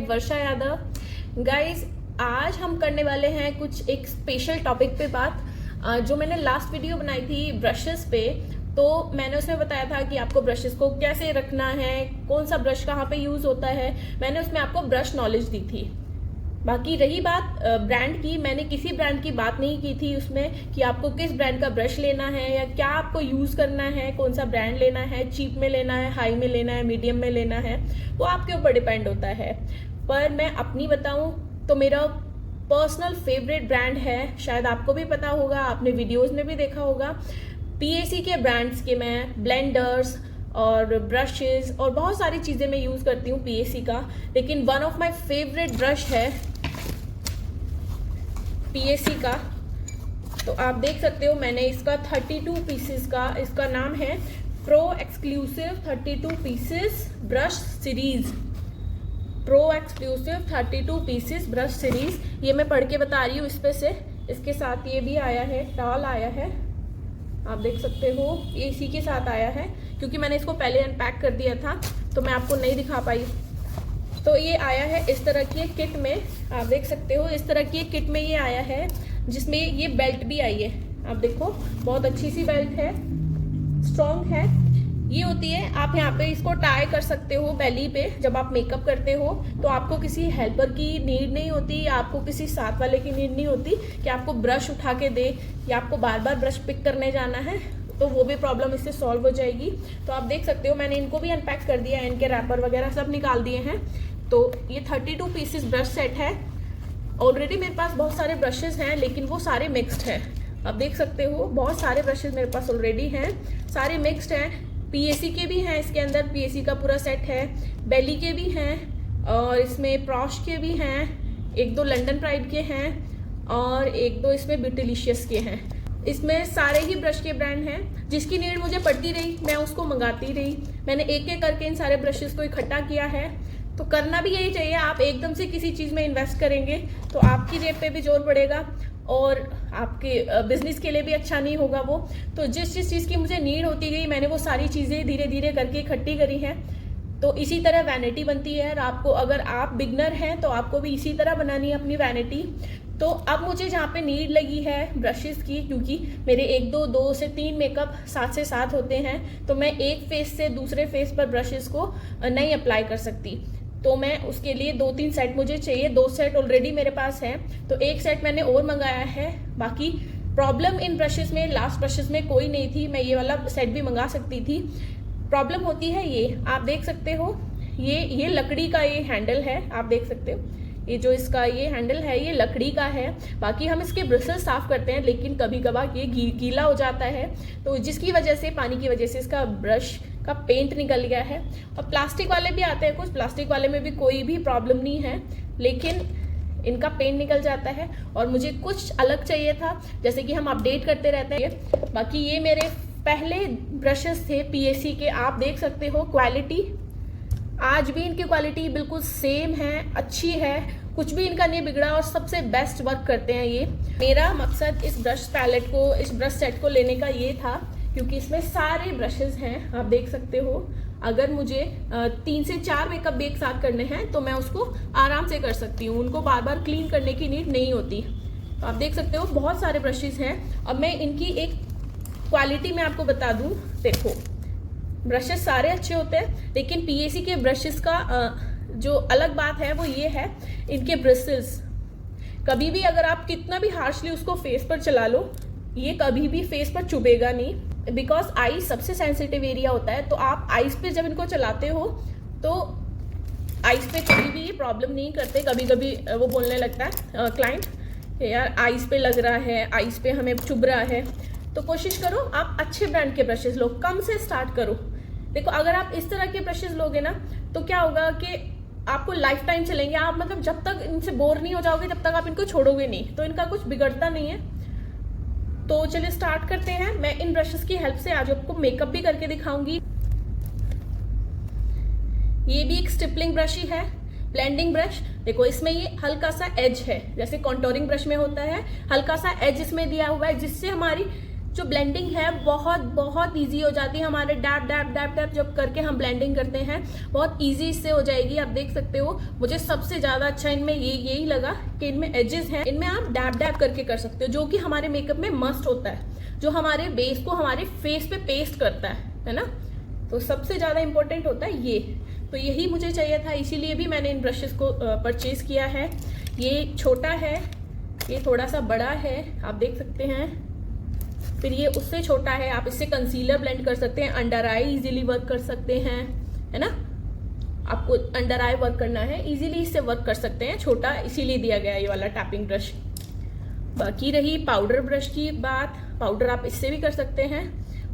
Side वर्षा Yadav. Guys आज हम करने वाले हैं कुछ एक स्पेशल टॉपिक पे बात। जो मैंने लास्ट वीडियो बनाई थी ब्रशेस पे, तो मैंने उसमें बताया था कि आपको ब्रशेस को कैसे रखना है, कौन सा ब्रश कहाँ पे यूज होता है। मैंने उसमें आपको ब्रश नॉलेज दी थी। बाकी रही बात ब्रांड की, मैंने किसी ब्रांड की बात नहीं की थी उसमें कि आपको किस ब्रांड का ब्रश लेना है या क्या आपको यूज़ करना है, कौन सा ब्रांड लेना है, चीप में लेना है, हाई में लेना है, मीडियम में लेना है, वो आपके ऊपर डिपेंड होता है। पर मैं अपनी बताऊं तो मेरा पर्सनल फेवरेट ब्रांड है, शायद आपको भी पता होगा, आपने वीडियोज़ में भी देखा होगा, पीएसी के ब्रांड्स के मैं ब्लेंडर्स और ब्रशेस और बहुत सारी चीज़ें मैं यूज़ करती हूँ पीएसी का। लेकिन one of my favourite brush है पीएसी का। तो आप देख सकते हो मैंने इसका 32 पीसेस का, इसका नाम है pro exclusive 32 pieces brush series. Pro exclusive 32 pieces brush series, ये मैं पढ़ के बता रही हूँ इस पे से। इसके साथ ये भी आया है, टाल आया है, आप देख सकते हो, ये इसी के साथ आया है। क्योंकि मैंने इसको पहले अनपैक कर दिया था तो मैं आपको नहीं दिखा पाई। तो ये आया है इस तरह की किट में, आप देख सकते हो इस तरह की किट में ये आया है, जिसमें ये बेल्ट भी आई है। आप देखो बहुत अच्छी सी बेल्ट है, स्ट्रॉन्ग है। ये होती है, आप यहाँ पे इसको टाई कर सकते हो बेली पे। जब आप मेकअप करते हो तो आपको किसी हेल्पर की नीड नहीं होती, आपको किसी साथ वाले की नीड नहीं होती कि आपको ब्रश उठा के दे या आपको बार बार ब्रश पिक करने जाना है, तो वो भी प्रॉब्लम इससे सॉल्व हो जाएगी। तो आप देख सकते हो मैंने इनको भी अनपैक कर दिया है, इनके रैपर वगैरह सब निकाल दिए हैं। तो ये 32 पीसेस ब्रश सेट है। ऑलरेडी मेरे पास बहुत सारे ब्रशेस हैं, लेकिन वो सारे मिक्स्ड हैं। आप देख सकते हो बहुत सारे ब्रशेस मेरे पास ऑलरेडी हैं, सारे मिक्स्ड हैं। पीएसी के भी हैं इसके अंदर, पीएसी का पूरा सेट है, बेली के भी हैं और इसमें प्रॉश के भी हैं, एक दो लंदन प्राइड के हैं और एक दो इसमें ब्यूटीलिशियस के हैं। इसमें सारे ही ब्रश के ब्रांड हैं। जिसकी नीड मुझे पड़ती रही मैं उसको मंगाती रही। मैंने एक एक करके इन सारे ब्रशेस को इकट्ठा किया है। तो करना भी यही चाहिए, आप एकदम से किसी चीज़ में इन्वेस्ट करेंगे तो आपकी जेब पे भी जोर पड़ेगा और आपके बिजनेस के लिए भी अच्छा नहीं होगा वो। तो जिस जिस चीज़ की मुझे नीड होती गई मैंने वो सारी चीज़ें धीरे धीरे करके इकट्ठी करी हैं। तो इसी तरह वैनिटी बनती है। और आपको, अगर आप बिगनर हैं तो आपको भी इसी तरह बनानी है अपनी वैनिटी। तो अब मुझे जहाँ पे नीड लगी है ब्रशेस की, क्योंकि मेरे एक दो से तीन मेकअप साथ से साथ होते हैं, तो मैं एक फेस से दूसरे फेस पर ब्रशेस को नहीं अप्लाई कर सकती। तो मैं उसके लिए 2-3 सेट मुझे चाहिए। 2 सेट ऑलरेडी मेरे पास हैं, तो एक सेट मैंने और मंगाया है। बाकी प्रॉब्लम इन ब्रशेस में, लास्ट ब्रशेस में कोई नहीं थी, मैं ये वाला सेट भी मंगा सकती थी। प्रॉब्लम होती है ये, आप देख सकते हो ये लकड़ी का ये हैंडल है, आप देख सकते हो ये जो इसका ये हैंडल है ये लकड़ी का है। बाकी हम इसके ब्रिसल साफ करते हैं, लेकिन कभी कभार ये गीला हो जाता है, तो जिसकी वजह से, पानी की वजह से इसका ब्रश का पेंट निकल गया है। और प्लास्टिक वाले भी आते हैं कुछ, प्लास्टिक वाले में भी कोई भी प्रॉब्लम नहीं है, लेकिन इनका पेंट निकल जाता है। और मुझे कुछ अलग चाहिए था, जैसे कि हम अपडेट करते रहते हैं। बाकी ये मेरे पहले ब्रशेस थे पीएसी के, आप देख सकते हो क्वालिटी आज भी इनकी क्वालिटी बिल्कुल सेम है, अच्छी है, कुछ भी इनका नहीं बिगड़ा और सबसे बेस्ट वर्क करते हैं ये। मेरा मकसद इस ब्रश पैलेट को, इस ब्रश सेट को लेने का ये था क्योंकि इसमें सारे ब्रशेस हैं, आप देख सकते हो। अगर मुझे 3 से 4 मेकअप भी एक साथ करने हैं तो मैं उसको आराम से कर सकती हूँ, उनको बार बार क्लीन करने की नीड नहीं होती। तो आप देख सकते हो बहुत सारे ब्रशेस हैं। अब मैं इनकी एक क्वालिटी में आपको बता दूँ, देखो ब्रशेस सारे अच्छे होते हैं, लेकिन पीएसी के ब्रशेस का जो अलग बात है वो ये है, इनके ब्रिसल्स कभी भी, अगर आप कितना भी हार्शली उसको फेस पर चला लो, ये कभी भी फेस पर चुभेगा नहीं। बिकॉज आई सबसे सेंसिटिव एरिया होता है, तो आप आइस पे जब इनको चलाते हो तो आइस पे कभी भी ये प्रॉब्लम नहीं करते। कभी कभी वो बोलने लगता है क्लाइंट यार आइस पे लग रहा है, आइस पे हमें चुभ रहा है। तो कोशिश करो आप अच्छे ब्रांड के ब्रशेस लो, कम से स्टार्ट करो। देखो अगर आप इस तरह के ब्रशेस लोगे ना तो क्या होगा कि आपको लाइफ टाइम चलेंगे, आप मतलब जब तक इनसे बोर नहीं हो जाओगे तब तक आप इनको छोड़ोगे नहीं, तो इनका कुछ बिगड़ता नहीं है। तो चलिए स्टार्ट करते हैं। मैं इन ब्रशेस की हेल्प से आज आपको मेकअप भी करके दिखाऊंगी। ये भी एक स्टिपलिंग ब्रश ही है, ब्लेंडिंग ब्रश। देखो इसमें ये हल्का सा एज है, जैसे कॉन्टोरिंग ब्रश में होता है, हल्का सा एज इसमें दिया हुआ है, जिससे हमारी जो ब्लेंडिंग है बहुत बहुत ईजी हो जाती है। हमारे डैप डैप डैप डैप जब करके हम ब्लेंडिंग करते हैं बहुत ईजी इससे हो जाएगी। आप देख सकते हो मुझे सबसे ज़्यादा अच्छा इनमें यही लगा कि इनमें एजेस हैं, इनमें आप डैप डैप करके कर सकते हो, जो कि हमारे मेकअप में मस्ट होता है, जो हमारे बेस को हमारे फेस पे पेस्ट करता है ना। तो सबसे ज़्यादा इंपॉर्टेंट होता है ये। तो यही मुझे चाहिए था, इसीलिए भी मैंने इन ब्रशेस को परचेज किया है। ये छोटा है, ये थोड़ा सा बड़ा है, आप देख सकते हैं। फिर ये उससे छोटा है, आप इससे कंसीलर ब्लेंड कर सकते हैं, अंडर आई इजीली वर्क कर सकते हैं, है ना। आपको अंडर आई वर्क करना है, इजीली इससे वर्क कर सकते हैं। छोटा इसीलिए दिया गया ये वाला टैपिंग ब्रश। बाकी रही पाउडर ब्रश की बात, पाउडर आप इससे भी कर सकते हैं।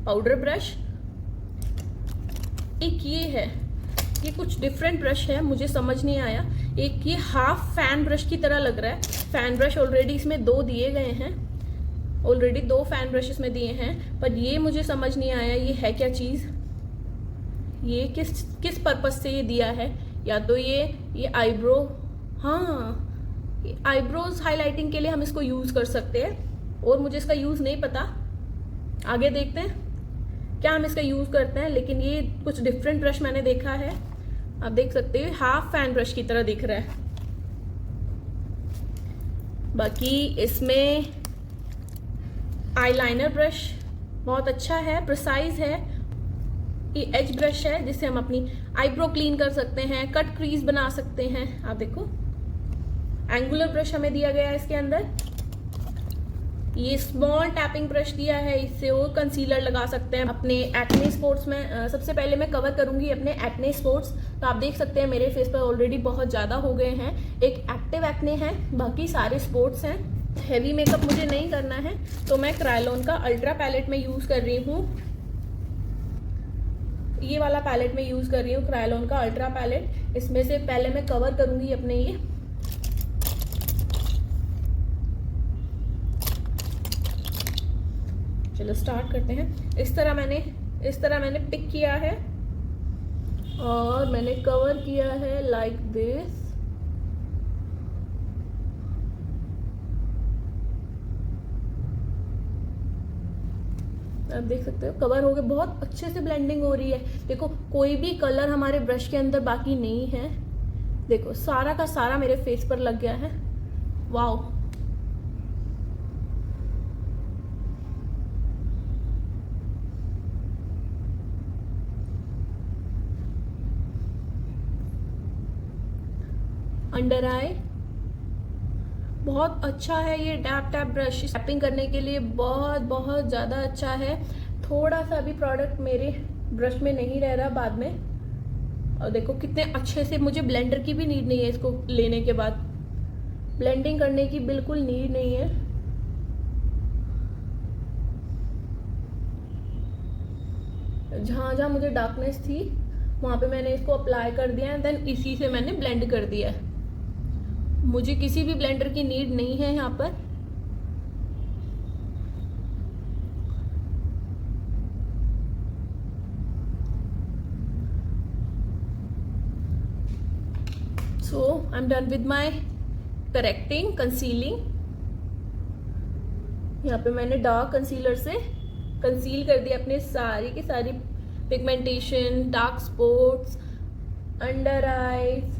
पाउडर ब्रश एक ये है, ये कुछ डिफरेंट ब्रश है, मुझे समझ नहीं आया। एक ये हाफ फैन ब्रश की तरह लग रहा है। फैन ब्रश ऑलरेडी इसमें 2 दिए गए हैं, ऑलरेडी 2 फैन ब्रश इसमें दिए हैं, पर ये मुझे समझ नहीं आया ये है क्या चीज़, ये किस पर्पज से ये दिया है। या तो ये आईब्रो, हाँ आईब्रोज हाईलाइटिंग के लिए हम इसको यूज़ कर सकते हैं, और मुझे इसका यूज़ नहीं पता, आगे देखते हैं क्या हम इसका यूज़ करते हैं। लेकिन ये कुछ डिफरेंट ब्रश मैंने देखा है, आप देख सकते हो हाफ फैन ब्रश की तरह दिख रहा है। बाकी इसमें आईलाइनर ब्रश बहुत अच्छा है, प्रिसाइज है। ये एज ब्रश है जिससे हम अपनी आईब्रो क्लीन कर सकते हैं, कट क्रीज बना सकते हैं। आप देखो एंगुलर ब्रश हमें दिया गया है इसके अंदर। ये स्मॉल टैपिंग ब्रश दिया है, इससे वो कंसीलर लगा सकते हैं अपने एक्ने स्पॉट्स में। सबसे पहले मैं कवर करूंगी अपने एक्ने स्पॉट्स। तो आप देख सकते हैं मेरे फेस पर ऑलरेडी बहुत ज़्यादा हो गए हैं, एक एक्टिव एक्ने है, बाकी सारे स्पॉट्स हैं। हैवी मेकअप मुझे नहीं करना है, तो मैं क्रायोलॉन का अल्ट्रा पैलेट में यूज़ कर रही हूँ। ये वाला पैलेट में यूज़ कर रही हूँ, क्रायोलॉन का अल्ट्रा पैलेट। इसमें से पहले मैं कवर करूंगी अपने ये, चलो स्टार्ट करते हैं। इस तरह मैंने पिक किया है और मैंने कवर किया है लाइक दिस। आप देख सकते हो कवर हो गया, बहुत अच्छे से ब्लेंडिंग हो रही है। देखो कोई भी कलर हमारे ब्रश के अंदर बाकी नहीं है, देखो सारा का सारा मेरे फेस पर लग गया है। वाओ, अंडर आई बहुत अच्छा है ये डैप टैप ब्रश, टैपिंग करने के लिए बहुत बहुत ज़्यादा अच्छा है। थोड़ा सा भी प्रोडक्ट मेरे ब्रश में नहीं रह रहा बाद में। और देखो कितने अच्छे से, मुझे ब्लेंडर की भी नीड नहीं है इसको लेने के बाद, ब्लेंडिंग करने की बिल्कुल नीड नहीं है। जहाँ जहाँ मुझे डार्कनेस थी वहाँ पे मैंने इसको अप्लाई कर दिया है, देन इसी से मैंने ब्लेंड कर दिया है। मुझे किसी भी ब्लेंडर की नीड नहीं है यहाँ पर। So I am done with my correcting concealing. यहाँ पे मैंने डार्क कंसीलर से कंसील कर दिया अपने सारी की सारी pigmentation, dark spots, under eyes,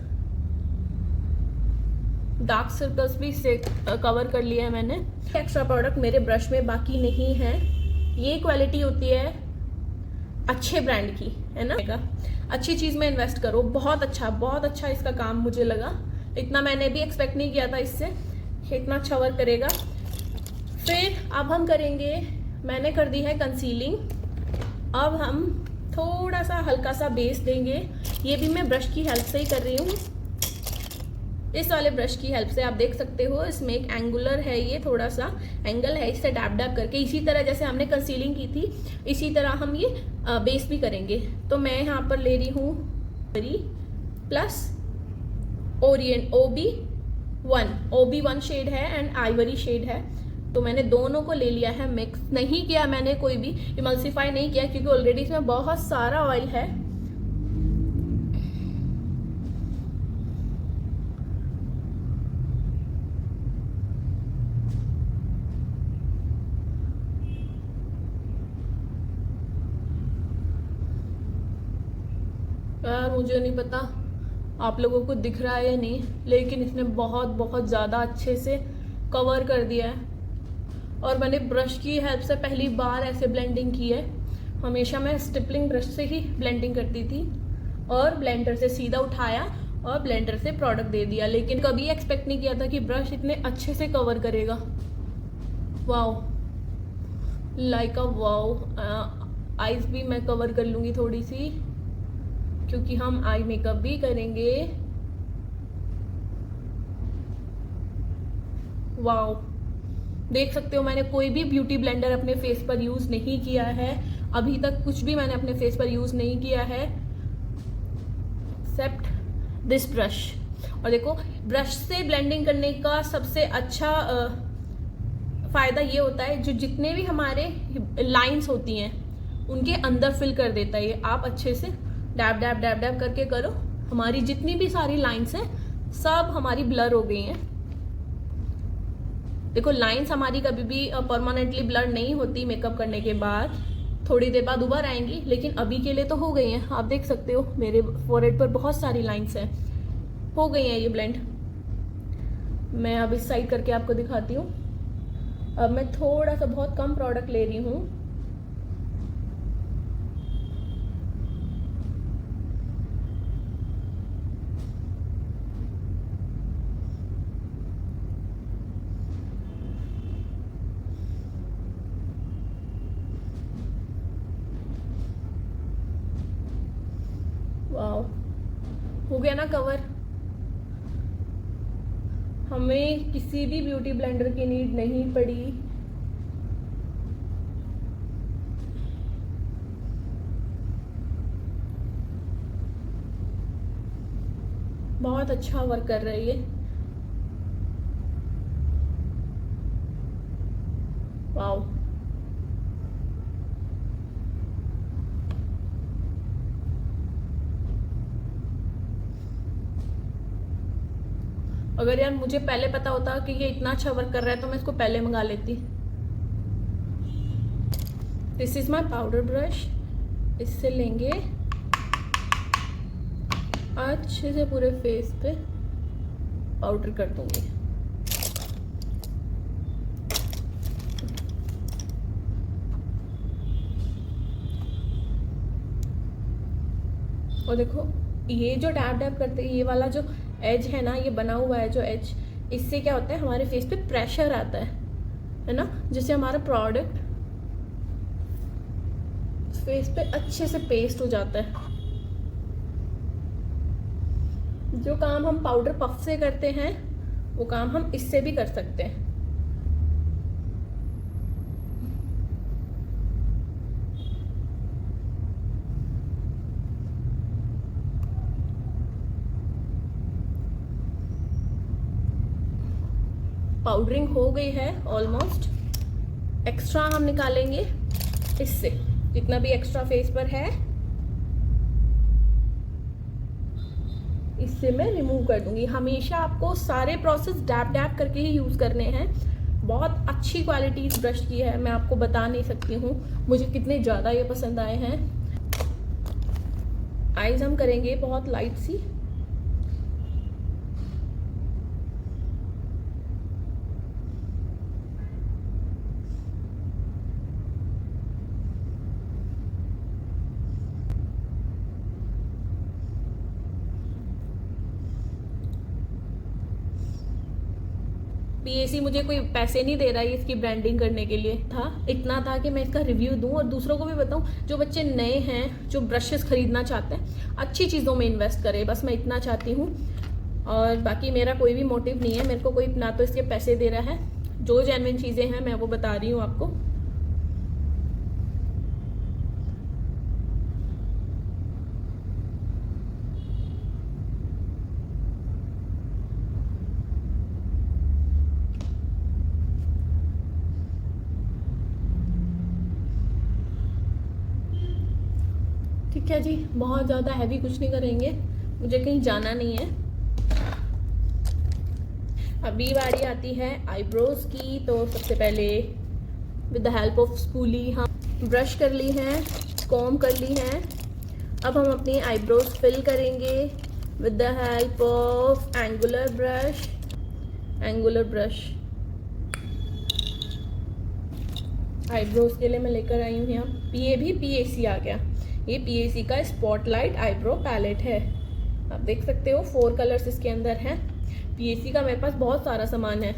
dark circles भी से कवर कर लिया है मैंने। एक्स्ट्रा प्रोडक्ट मेरे ब्रश में बाकी नहीं है। ये क्वालिटी होती है अच्छे ब्रांड की, है ना। अच्छी चीज़ में इन्वेस्ट करो, बहुत अच्छा इसका काम मुझे लगा। इतना मैंने भी एक्सपेक्ट नहीं किया था इससे, इतना अच्छा वर्क करेगा। फिर अब हम करेंगे, मैंने कर दी है कंसीलिंग, अब हम थोड़ा सा हल्का सा बेस देंगे। ये भी मैं ब्रश की हेल्प से ही कर रही हूँ, इस वाले ब्रश की हेल्प से। आप देख सकते हो इसमें एक एंगुलर है, ये थोड़ा सा एंगल है, इससे डैप डैप करके इसी तरह जैसे हमने कंसीलिंग की थी इसी तरह हम ये बेस भी करेंगे। तो मैं यहाँ पर ले रही हूँ प्लस ओरिएंट OB1 शेड है एंड आइवरी शेड है। तो मैंने दोनों को ले लिया है, मिक्स नहीं किया मैंने, कोई भी इमल्सिफाई नहीं किया क्योंकि ऑलरेडी इसमें बहुत सारा ऑयल है। यार मुझे नहीं पता आप लोगों को दिख रहा है या नहीं, लेकिन इसने बहुत बहुत ज़्यादा अच्छे से कवर कर दिया है। और मैंने ब्रश की हेल्प से पहली बार ऐसे ब्लेंडिंग की है। हमेशा मैं स्टिपलिंग ब्रश से ही ब्लेंडिंग करती थी और ब्लेंडर से सीधा उठाया और ब्लेंडर से प्रोडक्ट दे दिया, लेकिन कभी एक्सपेक्ट नहीं किया था कि ब्रश इतने अच्छे से कवर करेगा। Wow, like a wow. Eyes भी मैं कवर कर लूँगी थोड़ी सी, क्योंकि हम आई मेकअप भी करेंगे। वाओ, देख सकते हो मैंने कोई भी ब्यूटी ब्लेंडर अपने फेस पर यूज़ नहीं किया है। अभी तक कुछ भी मैंने अपने फेस पर यूज़ नहीं किया है एक्सेप्ट दिस ब्रश। और देखो, ब्रश से ब्लेंडिंग करने का सबसे अच्छा फ़ायदा ये होता है, जो जितने भी हमारे लाइंस होती हैं उनके अंदर फिल कर देता है ये। आप अच्छे से डैब डैब डैब डैब करके करो, हमारी जितनी भी सारी लाइंस हैं सब हमारी ब्लर हो गई हैं। देखो, लाइंस हमारी कभी भी परमानेंटली ब्लर नहीं होती मेकअप करने के बाद, थोड़ी देर बाद उभर आएंगी, लेकिन अभी के लिए तो हो गई हैं। आप देख सकते हो मेरे फोरहेड पर बहुत सारी लाइंस हैं, हो गई हैं ये ब्लेंड। मैं अब इस साइड करके आपको दिखाती हूँ। अब मैं थोड़ा सा बहुत कम प्रोडक्ट ले रही हूँ। वाओ, हो गया ना कवर। हमें किसी भी ब्यूटी ब्लेंडर की नीड नहीं पड़ी। बहुत अच्छा वर्क कर रही है। वाओ, अगर यार मुझे पहले पता होता कि ये इतना अच्छा वर्क कर रहा है तो मैं इसको पहले मंगा लेती। This is my powder brush. इससे लेंगे अच्छे से पूरे फेस पे पाउडर कर दूंगी। और देखो, ये जो डैब डैब करते ये वाला जो एज है ना, ये बना हुआ है जो एज, इससे क्या होता है हमारे फेस पे प्रेशर आता है ना, जिससे हमारा प्रोडक्ट फेस पे अच्छे से पेस्ट हो जाता है। जो काम हम पाउडर पफ से करते हैं वो काम हम इससे भी कर सकते हैं। पाउडरिंग हो गई है ऑलमोस्ट। एक्स्ट्रा हम निकालेंगे इससे, जितना भी एक्स्ट्रा फेस पर है इससे मैं रिमूव कर दूंगी। हमेशा आपको सारे प्रोसेस डैब डैब करके ही यूज़ करने हैं। बहुत अच्छी क्वालिटी इस ब्रश की है, मैं आपको बता नहीं सकती हूँ मुझे कितने ज़्यादा ये पसंद आए हैं। आईज हम करेंगे बहुत लाइट सी। पीएसी मुझे कोई पैसे नहीं दे रहा है इसकी ब्रांडिंग करने के लिए, था इतना था कि मैं इसका रिव्यू दूं और दूसरों को भी बताऊं। जो बच्चे नए हैं, जो ब्रशेस खरीदना चाहते हैं, अच्छी चीज़ों में इन्वेस्ट करें, बस मैं इतना चाहती हूँ। और बाकी मेरा कोई भी मोटिव नहीं है, मेरे को कोई ना तो इसके पैसे दे रहा है, जो जेन्युइन चीज़ें हैं मैं वो बता रही हूँ आपको। ठीक है जी, बहुत ज़्यादा हैवी कुछ नहीं करेंगे, मुझे कहीं जाना नहीं है। अभी बारी आती है आईब्रोज की। तो सबसे पहले with the help of spoolie हम ब्रश कर ली है, कॉम कर ली है, अब हम अपनी आईब्रोज फिल करेंगे with the help of angular brush. Eyebrows के लिए मैं लेकर आई हूँ यहाँ, ये भी PAC आ गया। ये PAC का स्पॉटलाइट आईब्रो पैलेट है। आप देख सकते हो 4 कलर्स इसके अंदर हैं। PAC का मेरे पास बहुत सारा सामान है,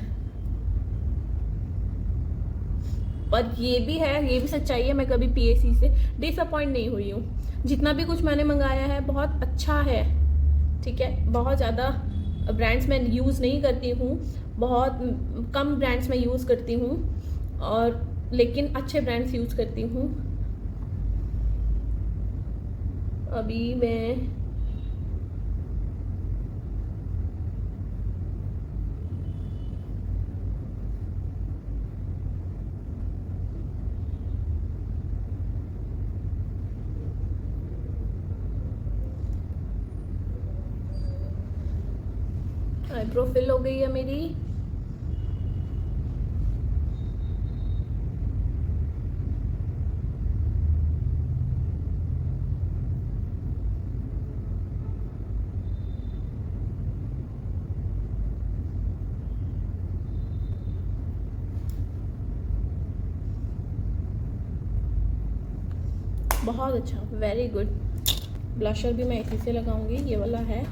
पर ये भी है, ये भी सच्चाई है, मैं कभी PAC से डिसअपॉइंट नहीं हुई हूँ। जितना भी कुछ मैंने मंगाया है बहुत अच्छा है, ठीक है। बहुत ज़्यादा ब्रांड्स में यूज़ नहीं करती हूँ, बहुत कम ब्रांड्स में यूज़ करती हूँ, और लेकिन अच्छे ब्रांड्स यूज़ करती हूँ। अभी मैं आईब्रो फिल हो गई है मेरी। बहुत अच्छा, वेरी गुड। ब्लशर भी मैं इसी से लगाऊंगी, ये वाला है।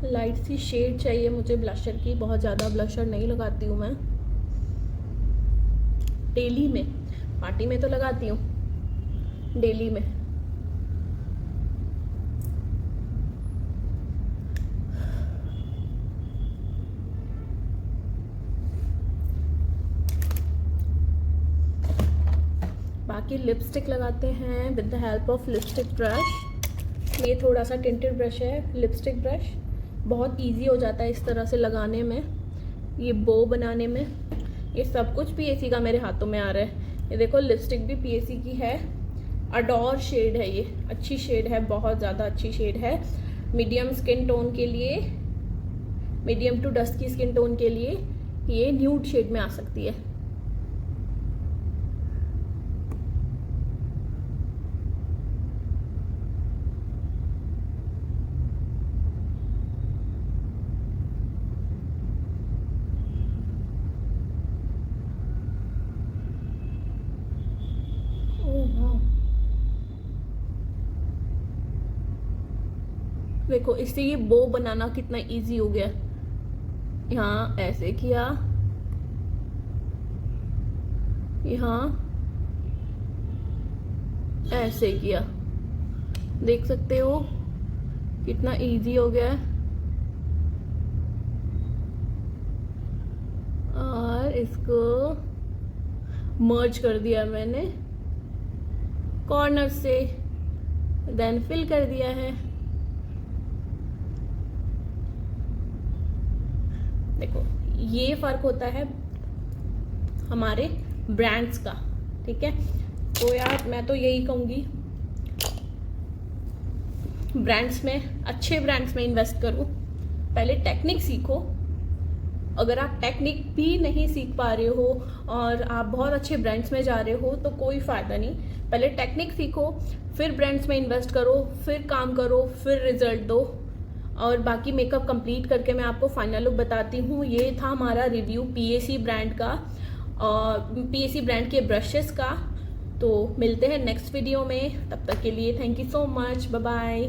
लाइट सी शेड चाहिए मुझे ब्लशर की, बहुत ज़्यादा ब्लशर नहीं लगाती हूँ मैं। डेली में, पार्टी में तो लगाती हूँ, डेली में। बाकी लिपस्टिक लगाते हैं with the help of lipstick brush. ये थोड़ा सा टिंटेड ब्रश है, लिपस्टिक ब्रश। बहुत इजी हो जाता है इस तरह से लगाने में, ये बो बनाने में। ये सब कुछ PAC का मेरे हाथों में आ रहा है। ये देखो लिपस्टिक भी PAC की है, अडोर शेड है, ये अच्छी शेड है, बहुत ज़्यादा अच्छी शेड है। मीडियम स्किन टोन के लिए, medium to dusky skin tone के लिए ये न्यूड शेड में आ सकती है। देखो इससे ये बो बनाना कितना इजी हो गया। यहाँ ऐसे किया, यहाँ ऐसे किया, देख सकते हो कितना इजी हो गया है। और इसको मर्ज कर दिया मैंने कॉर्नर से, देन फिल कर दिया है। देखो ये फर्क होता है हमारे ब्रांड्स का, ठीक है। तो यार मैं तो यही कहूँगी, ब्रांड्स में, अच्छे ब्रांड्स में इन्वेस्ट करो। पहले टेक्निक सीखो। अगर आप टेक्निक भी नहीं सीख पा रहे हो और आप बहुत अच्छे ब्रांड्स में जा रहे हो तो कोई फ़ायदा नहीं। पहले टेक्निक सीखो, फिर ब्रांड्स में इन्वेस्ट करो, फिर काम करो, फिर रिजल्ट दो। और बाकी मेकअप कंप्लीट करके मैं आपको फाइनल लुक बताती हूँ। ये था हमारा रिव्यू PAC ब्रांड का और PAC ब्रांड के ब्रशेस का। तो मिलते हैं नेक्स्ट वीडियो में, तब तक के लिए thank you so much, bye bye.